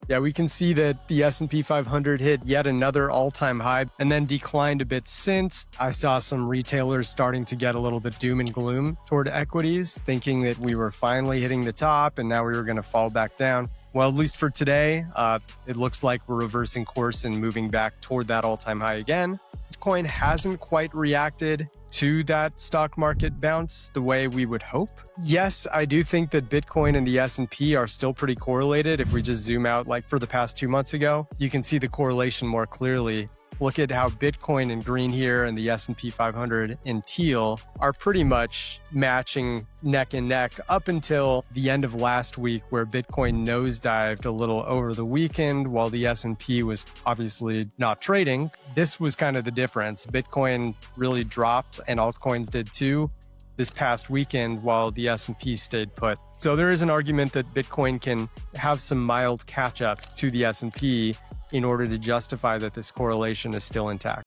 Yeah, we can see that the S&P 500 hit yet another all-time high and then declined a bit since. I saw some retailers starting to get a little bit doom and gloom toward equities, thinking that we were finally hitting the top and now we were going to fall back down. Well, at least for today, it looks like we're reversing course and moving back toward that all-time high again. Bitcoin hasn't quite reacted to that stock market bounce the way we would hope. Yes, I do think that Bitcoin and the S&P are still pretty correlated. If we just zoom out like for the past 2 months ago, you can see the correlation more clearly. Look at how Bitcoin in green here and the S&P 500 in teal are pretty much matching neck and neck up until the end of last week, where Bitcoin nosedived a little over the weekend while the S&P was obviously not trading. This was kind of the difference. Bitcoin really dropped and altcoins did too this past weekend while the S&P stayed put. So there is an argument that Bitcoin can have some mild catch up to the S&P in order to justify that this correlation is still intact.